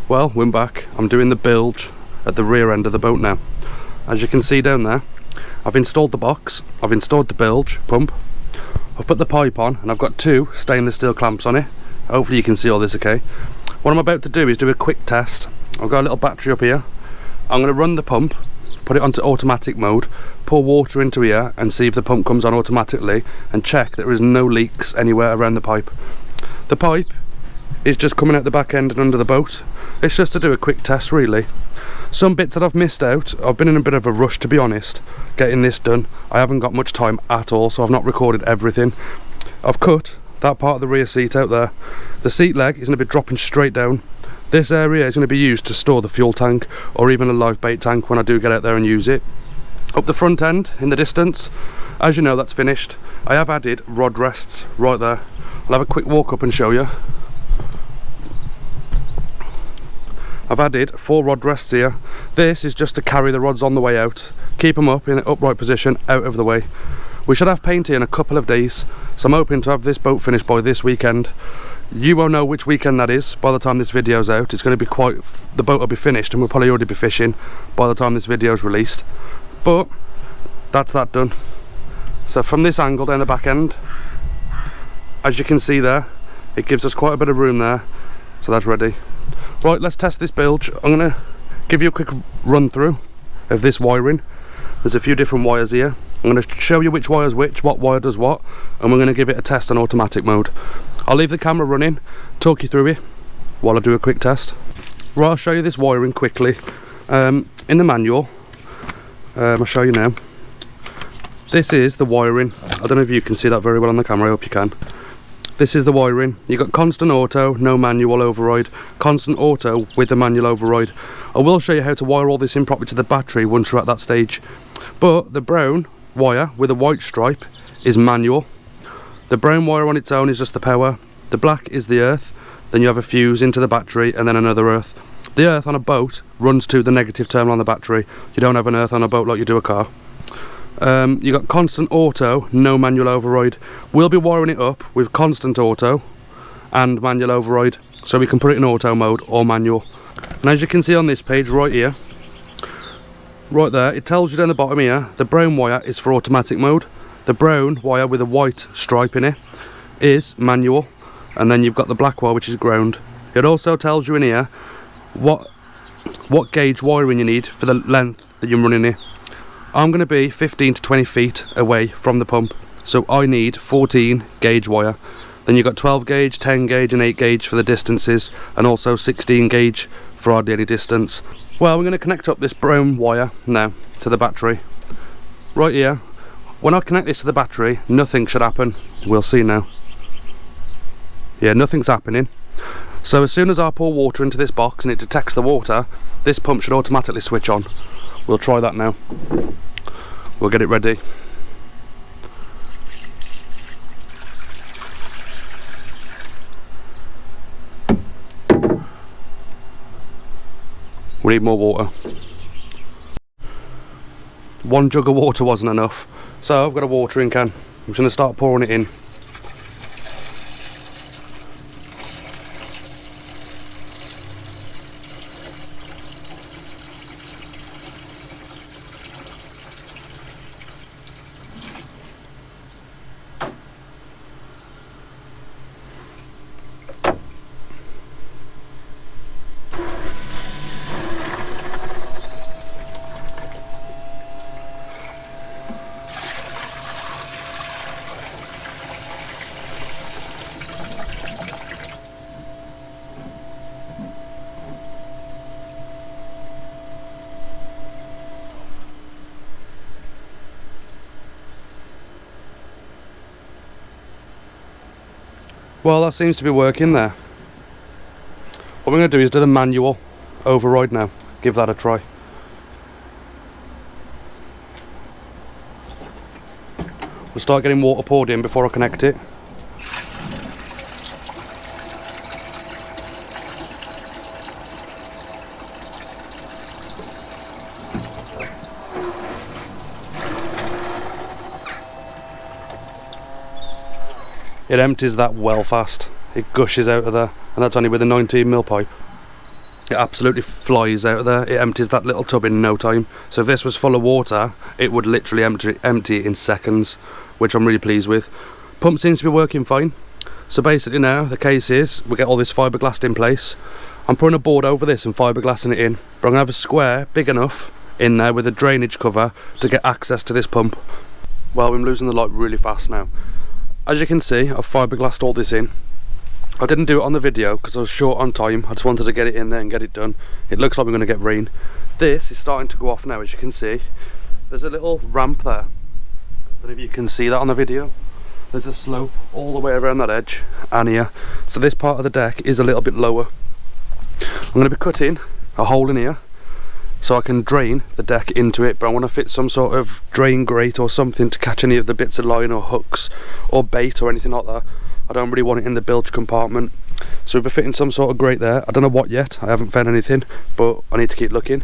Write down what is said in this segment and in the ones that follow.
Well, we're back. I'm doing the bilge at the rear end of the boat now. As you can see down there, I've installed the box, I've installed the bilge pump, I've put the pipe on, and I've got 2 stainless steel clamps on it. Hopefully you can see all this okay. What I'm about to do is do a quick test. I've got a little battery up here. I'm going to run the pump, put it onto automatic mode, pour water into here and see if the pump comes on automatically, and check that there is no leaks anywhere around the pipe. The pipe is just coming out the back end and under the boat. It's just to do a quick test really. Some bits that I've missed out, I've been in a bit of a rush to be honest, getting this done. I haven't got much time at all, so I've not recorded everything. I've cut that part of the rear seat out there. The seat leg is going to be dropping straight down. This area is going to be used to store the fuel tank or even a live bait tank when I do get out there and use it. Up the front end in the distance, as you know, that's finished. I have added rod rests right there. I'll have a quick walk up and show you. I've added 4 rod rests here. This is just to carry the rods on the way out, keep them up in an upright position out of the way. We should have paint here in a couple of days, so I'm hoping to have this boat finished by this weekend. You won't know which weekend that is by the time this video's out. It's going to be the boat will be finished and we'll probably already be fishing by the time this video's released. But that's that done. So from this angle down the back end, as you can see there, it gives us quite a bit of room there, so that's ready. Right, let's test this bilge. I'm going to give you a quick run through of this wiring. There's a few different wires here. I'm going to show you which wire's which, what wire does what, and we're going to give it a test on automatic mode. I'll leave the camera running, talk you through it while I do a quick test. Right, I'll show you this wiring quickly. In the manual, I'll show you now. This is the wiring. I don't know if you can see that very well on the camera, I hope you can. This is the wiring. You've got constant auto, no manual override, constant auto with the manual override. I will show you how to wire all this in properly to the battery once you're at that stage. But the brown wire with a white stripe is manual. The brown wire on its own is just the power. The black is the earth. Then you have a fuse into the battery and then another earth. The earth on a boat runs to the negative terminal on the battery. You don't have an earth on a boat like you do a car. You got constant auto, no manual override. We'll be wiring it up with constant auto and manual override, so we can put it in auto mode or manual. And as you can see on this page right here, right there, it tells you down the bottom here, the brown wire is for automatic mode. The brown wire with a white stripe in it is manual, and then you've got the black wire which is ground. It also tells you in here what gauge wiring you need for the length that you're running here. I'm going to be 15 to 20 feet away from the pump, so I need 14 gauge wire. Then you've got 12 gauge, 10 gauge and 8 gauge for the distances, and also 16 gauge for hardly any distance. Well, we're going to connect up this brown wire now to the battery. Right here, when I connect this to the battery, nothing should happen. We'll see now. Yeah, nothing's happening. So as soon as I pour water into this box and it detects the water, this pump should automatically switch on. We'll try that now. We'll get it ready. We need more water. 1 jug of water wasn't enough, so I've got a watering can. I'm just going to start pouring it in. Well, that seems to be working there. What we're going to do is do the manual override now. Give that a try. We'll start getting water poured in before I connect it. It empties that well fast. It gushes out of there, and that's only with a 19mm pipe. It absolutely flies out of there. It empties that little tub in no time. So if this was full of water, it would literally empty in seconds, which I'm really pleased with. Pump seems to be working fine. So basically now the case is we get all this fiberglassed in place. I'm putting a board over this and fiberglassing it in, but I'm gonna have a square big enough in there with a drainage cover to get access to this pump. Well, I'm losing the light really fast now. As you can see, I've fiberglassed all this in. I didn't do it on the video because I was short on time. I just wanted to get it in there and get it done. It looks like we're going to get rain. This is starting to go off now, as you can see. There's a little ramp there. I don't know if you can see that on the video. There's a slope all the way around that edge and here. So this part of the deck is a little bit lower. I'm going to be cutting a hole in here so I can drain the deck into it, but I want to fit some sort of drain grate or something to catch any of the bits of line or hooks or bait or anything like that. I don't really want it in the bilge compartment, so we'll be fitting some sort of grate there. I don't know what yet, I haven't found anything, but I need to keep looking.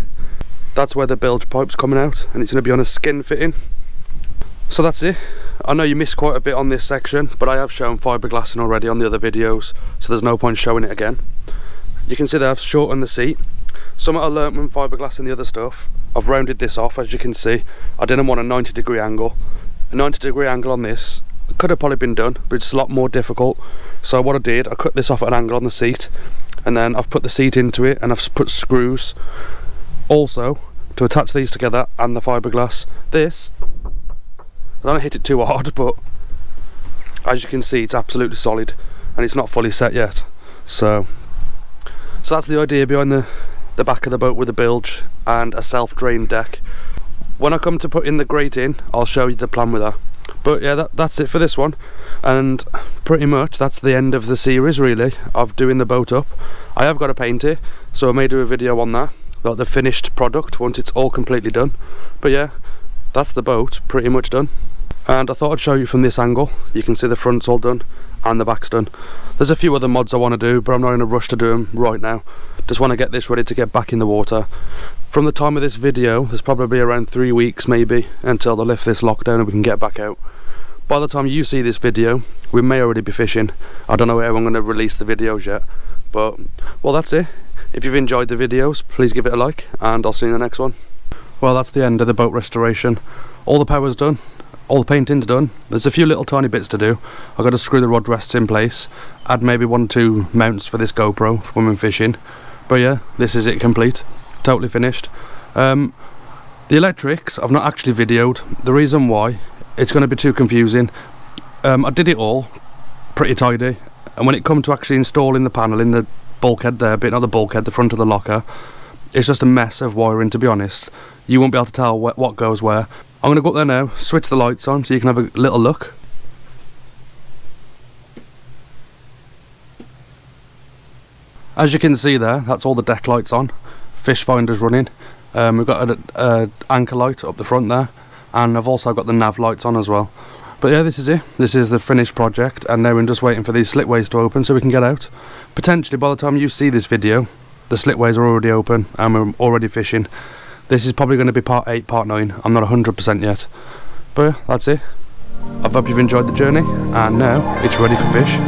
That's where the bilge pipe's coming out, and it's going to be on a skin fitting. So that's it. I know you missed quite a bit on this section, but I have shown fiberglassing already on the other videos, so there's no point showing it again. You can see that I've shortened the seat. Something I learnt when fiberglassing the other stuff, I've rounded this off. As you can see, I didn't want a 90-degree angle. A 90-degree angle on this could have probably been done, but it's a lot more difficult. So what I did, I cut this off at an angle on the seat, and then I've put the seat into it, and I've put screws also to attach these together and the fiberglass. This, I don't hit it too hard, but as you can see, it's absolutely solid, and it's not fully set yet. So that's the idea behind the back of the boat with the bilge and a self-drain deck. When I come to put in the grate in, I'll show you the plan with that. But yeah, that's it for this one, and pretty much that's the end of the series really of doing the boat up. I have got to paint it, so I may do a video on that, like the finished product once it's all completely done. But yeah, that's the boat pretty much done, and I thought I'd show you from this angle. You can see the front's all done and the back's done. There's a few other mods I want to do, but I'm not in a rush to do them right now. Just want to get this ready to get back in the water. From the time of this video, there's probably around 3 weeks maybe until they lift this lockdown and we can get back out. By the time you see this video, we may already be fishing. I don't know how I'm going to release the videos yet, but well, that's it. If you've enjoyed the videos, please give it a like, and I'll see you in the next one. Well, that's the end of the boat restoration. All the power's done, all the painting's done. There's a few little tiny bits to do. I've got to screw the rod rests in place, add maybe 1 or 2 mounts for this GoPro for when we're fishing. But yeah, this is it complete, totally finished. The electrics I've not actually videoed. The reason why, it's going to be too confusing. I did it all pretty tidy, and when it come to actually installing the panel in the bulkhead there, bit not the bulkhead, the front of the locker, it's just a mess of wiring, to be honest. You won't be able to tell what goes where. I'm going to go up there now, switch the lights on so you can have a little look. As you can see there, that's all the deck lights on. Fish finder's running. We've got an anchor light up the front there, and I've also got the nav lights on as well. But yeah, this is it. This is the finished project, and now we're just waiting for these slitways to open so we can get out. Potentially by the time you see this video, the slitways are already open and we're already fishing. This is probably going to be part 8, part 9. I'm not 100% yet. But yeah, that's it. I hope you've enjoyed the journey, and now it's ready for fish.